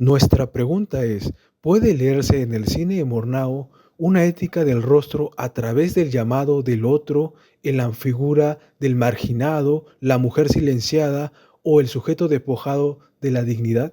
Nuestra pregunta es, ¿puede leerse en el cine de Murnau una ética del rostro a través del llamado del otro en la figura del marginado, la mujer silenciada o el sujeto despojado de la dignidad?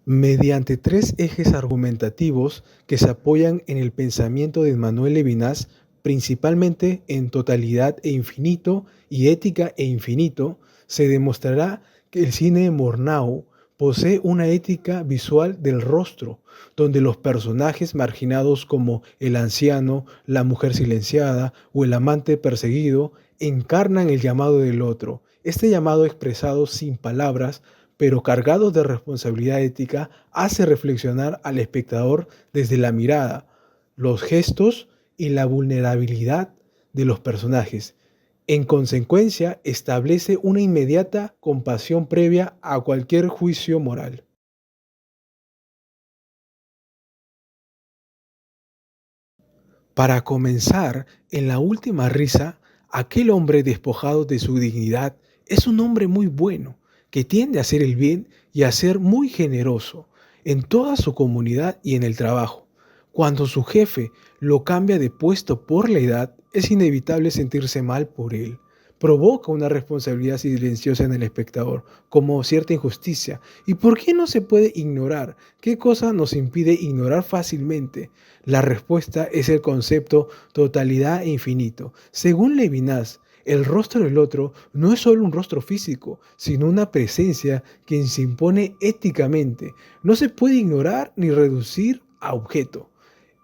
Mediante tres ejes argumentativos que se apoyan en el pensamiento de Manuel Levinas, principalmente en totalidad e infinito y ética e infinito, se demostrará que el cine de Murnau posee una ética visual del rostro, donde los personajes marginados como el anciano, la mujer silenciada o el amante perseguido encarnan el llamado del otro. Este llamado expresado sin palabras pero cargado de responsabilidad ética, hace reflexionar al espectador desde la mirada, los gestos y la vulnerabilidad de los personajes. En consecuencia, establece una inmediata compasión previa a cualquier juicio moral. Para comenzar, en la última risa, aquel hombre despojado de su dignidad es un hombre muy bueno, que tiende a hacer el bien y a ser muy generoso en toda su comunidad y en el trabajo. Cuando su jefe lo cambia de puesto por la edad, es inevitable sentirse mal por él. Provoca una responsabilidad silenciosa en el espectador, como cierta injusticia. ¿Y por qué no se puede ignorar? ¿Qué cosa nos impide ignorar fácilmente? La respuesta es el concepto totalidad e infinito. Según Levinas, el rostro del otro no es solo un rostro físico, sino una presencia que se impone éticamente. No se puede ignorar ni reducir a objeto.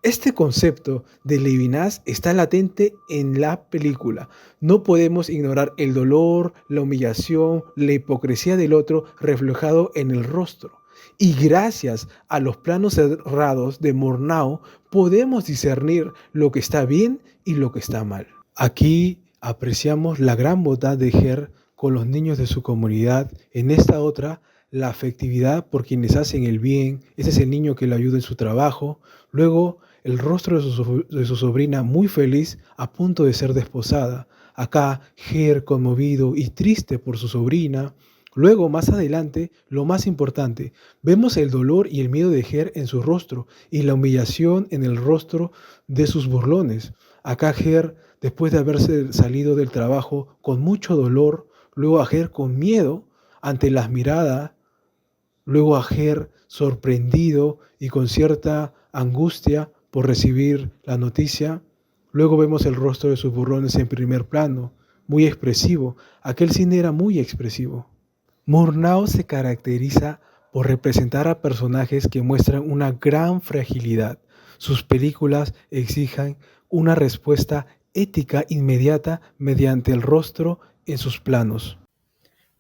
Este concepto de Levinas está latente en la película. No podemos ignorar el dolor, la humillación, la hipocresía del otro reflejado en el rostro. Y gracias a los planos cerrados de Murnau podemos discernir lo que está bien y lo que está mal. Aquí apreciamos la gran bondad de Ger con los niños de su comunidad. En esta otra, la afectividad por quienes hacen el bien. Ese es el niño que le ayuda en su trabajo. Luego, el rostro de su sobrina muy feliz a punto de ser desposada. Acá, Ger conmovido y triste por su sobrina. Luego, más adelante, lo más importante, vemos el dolor y el miedo de Ger en su rostro y la humillación en el rostro de sus burlones. Acá Ger, después de haberse salido del trabajo con mucho dolor, luego a Ger con miedo ante las miradas, luego a Ger sorprendido y con cierta angustia por recibir la noticia. Luego vemos el rostro de sus burrones en primer plano, muy expresivo. Aquel cine era muy expresivo. Murnau se caracteriza por representar a personajes que muestran una gran fragilidad. Sus películas exigen una respuesta ética inmediata mediante el rostro en sus planos.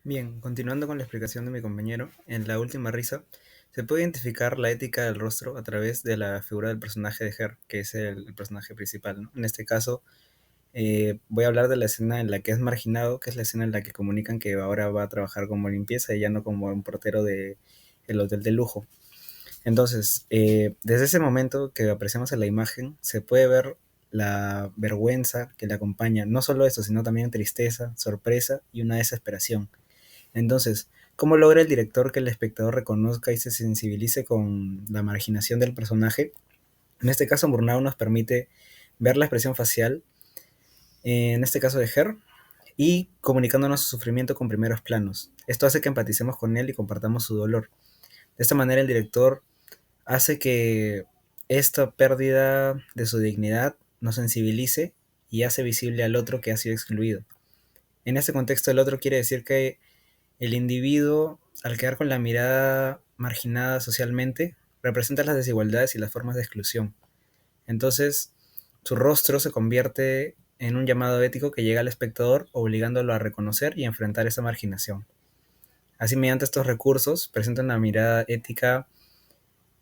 Bien, continuando con la explicación de mi compañero, en la última risa se puede identificar la ética del rostro a través de la figura del personaje de Her, que es el personaje principal, ¿no? En este caso, voy a hablar de la escena en la que es marginado, que es la escena en la que comunican que ahora va a trabajar como limpieza y ya no como un portero de el hotel de lujo. Entonces, desde ese momento que apreciamos en la imagen, se puede ver la vergüenza que le acompaña, no solo eso, sino también tristeza, sorpresa y una desesperación. Entonces, ¿cómo logra el director que el espectador reconozca y se sensibilice con la marginación del personaje? En este caso, Murnau nos permite ver la expresión facial, en este caso de Her, y comunicándonos su sufrimiento con primeros planos. Esto hace que empaticemos con él y compartamos su dolor. De esta manera, el director hace que esta pérdida de su dignidad nos sensibilice y hace visible al otro que ha sido excluido. En este contexto, el otro quiere decir que el individuo, al quedar con la mirada marginada socialmente, representa las desigualdades y las formas de exclusión. Entonces, su rostro se convierte en un llamado ético que llega al espectador obligándolo a reconocer y enfrentar esa marginación. Así, mediante estos recursos, presenta una mirada ética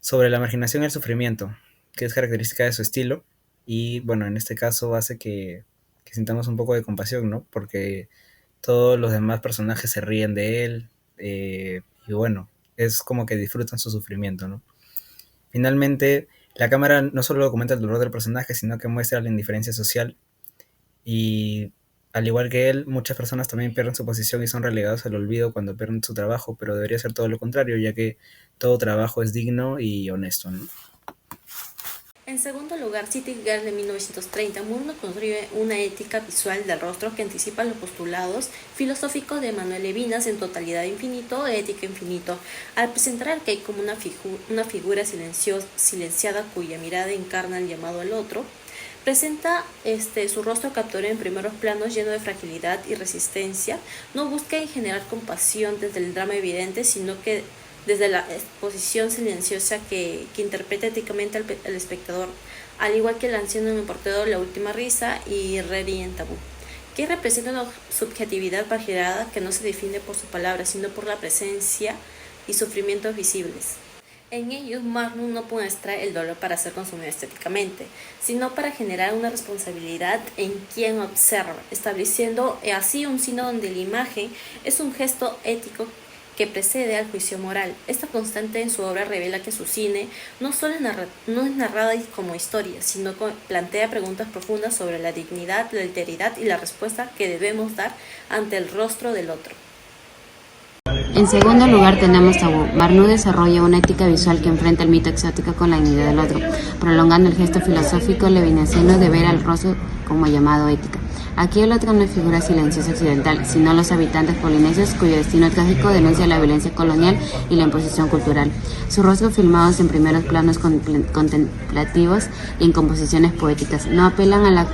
sobre la marginación y el sufrimiento, que es característica de su estilo, y bueno, en este caso hace que sintamos un poco de compasión, ¿no? Porque todos los demás personajes se ríen de él, y bueno, es como que disfrutan su sufrimiento, ¿no? Finalmente, la cámara no solo documenta el dolor del personaje, sino que muestra la indiferencia social y Al igual que él, muchas personas también pierden su posición y son relegados al olvido cuando pierden su trabajo, pero debería ser todo lo contrario, ya que todo trabajo es digno y honesto, ¿no? En segundo lugar, City Girl de 1930, Murnau construye una ética visual del rostro que anticipa los postulados filosóficos de Manuel Levinas en Totalidad Infinito, Ética Infinito, al presentar a Kate como una figura silenciada cuya mirada encarna el llamado al otro. Presenta su rostro capturado en primeros planos lleno de fragilidad y resistencia. No busca en generar compasión desde el drama evidente, sino que desde la exposición silenciosa que interpreta éticamente al espectador, al igual que el anciano en el portero La Última Risa y Ready en Tabú, que representa una subjetividad marginada que no se define por sus palabras, sino por la presencia y sufrimientos visibles. En ellos, Murnau no muestra el dolor para ser consumido estéticamente, sino para generar una responsabilidad en quien observa, estableciendo así un signo donde la imagen es un gesto ético que precede al juicio moral. Esta constante en su obra revela que su cine no solo no es narrada como historia, sino que plantea preguntas profundas sobre la dignidad, la alteridad y la respuesta que debemos dar ante el rostro del otro. En segundo lugar tenemos Tabú. Murnau desarrolla una ética visual que enfrenta el mito exótico con la dignidad del otro, prolongando el gesto filosófico levinasiano de ver al rostro como llamado ética. Aquí el otro no es figura silenciosa occidental, sino los habitantes polinesios cuyo destino trágico denuncia la violencia colonial y la imposición cultural. Sus rostros filmados en primeros planos contemplativos y en composiciones poéticas no apelan a la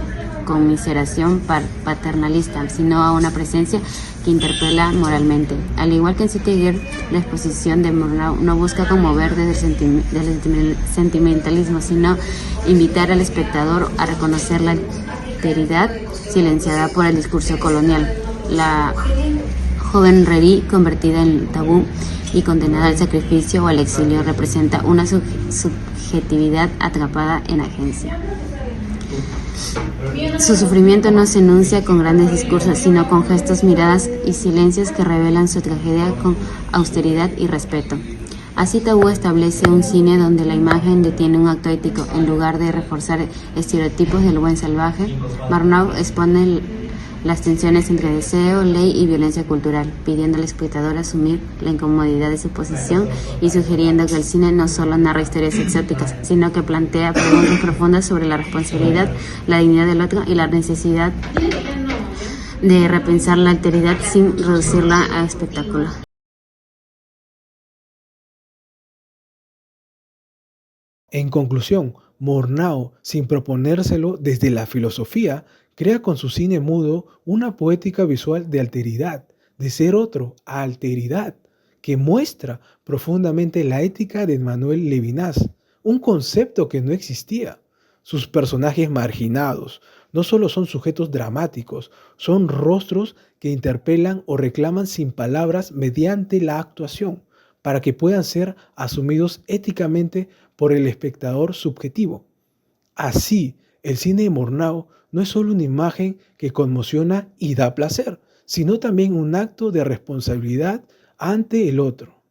conmiseración paternalista, sino a una presencia que interpela moralmente. Al igual que en City Girl, la exposición de Murnau no busca conmover desde el sentimentalismo, sino invitar al espectador a reconocer la alteridad silenciada por el discurso colonial. La joven Reddy, convertida en tabú y condenada al sacrificio o al exilio, representa una subjetividad atrapada en agencia. Su sufrimiento no se enuncia con grandes discursos, sino con gestos, miradas y silencios que revelan su tragedia con austeridad y respeto. Así Tabú establece un cine donde la imagen detiene un acto ético. En lugar de reforzar estereotipos del buen salvaje, Murnau expone las tensiones entre deseo, ley y violencia cultural, pidiendo al espectador asumir la incomodidad de su posición y sugiriendo que el cine no solo narra historias exóticas, sino que plantea preguntas profundas sobre la responsabilidad, la dignidad del otro y la necesidad de repensar la alteridad sin reducirla a espectáculo. En conclusión, Murnau, sin proponérselo desde la filosofía, crea con su cine mudo una poética visual de alteridad, de ser otro a alteridad, que muestra profundamente la ética de Manuel Levinas, un concepto que no existía. Sus personajes marginados no solo son sujetos dramáticos, son rostros que interpelan o reclaman sin palabras mediante la actuación, para que puedan ser asumidos éticamente por el espectador subjetivo. Así, el cine de Murnau no es solo una imagen que conmociona y da placer, sino también un acto de responsabilidad ante el otro.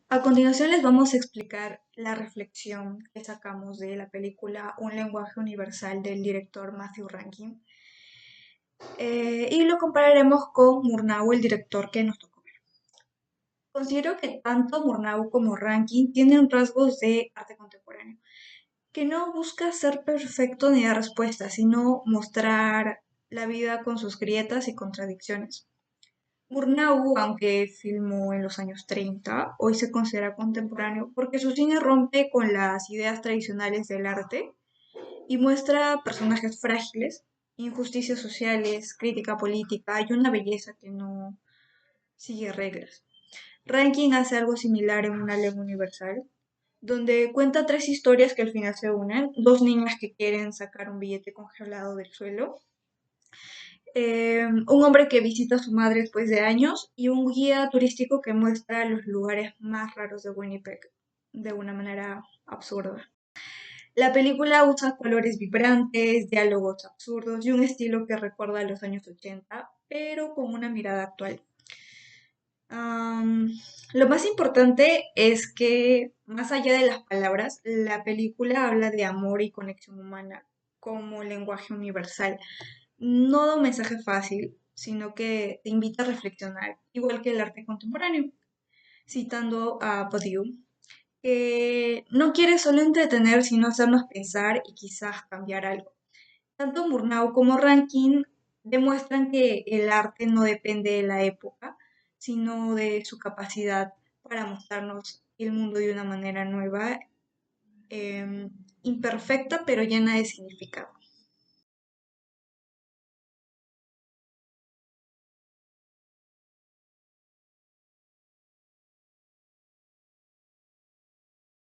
A continuación les vamos a explicar la reflexión que sacamos de la película Un lenguaje universal del director Matthew Rankin, y lo compararemos con Murnau, el director que nos tocó ver. Considero que tanto Murnau como Rankin tienen rasgos de arte contemporáneo, que no busca ser perfecto ni dar respuestas, sino mostrar la vida con sus grietas y contradicciones. Murnau, aunque filmó en los años 30, hoy se considera contemporáneo porque su cine rompe con las ideas tradicionales del arte y muestra personajes frágiles, injusticias sociales, crítica política y una belleza que no sigue reglas. Rankin hace algo similar en Una lengua universal, donde cuenta tres historias que al final se unen, dos niñas que quieren sacar un billete congelado del suelo, un hombre que visita a su madre después de años y un guía turístico que muestra los lugares más raros de Winnipeg de una manera absurda. La película usa colores vibrantes, diálogos absurdos y un estilo que recuerda a los años 80, pero con una mirada actual. Lo más importante es que más allá de las palabras, la película habla de amor y conexión humana como lenguaje universal. No da un mensaje fácil, sino que te invita a reflexionar, igual que el arte contemporáneo, citando a Bourdieu, que no quiere solo entretener, sino hacernos pensar y quizás cambiar algo. Tanto Murnau como Rankin demuestran que el arte no depende de la época, sino de su capacidad para mostrarnos el mundo de una manera nueva, imperfecta pero llena de significado.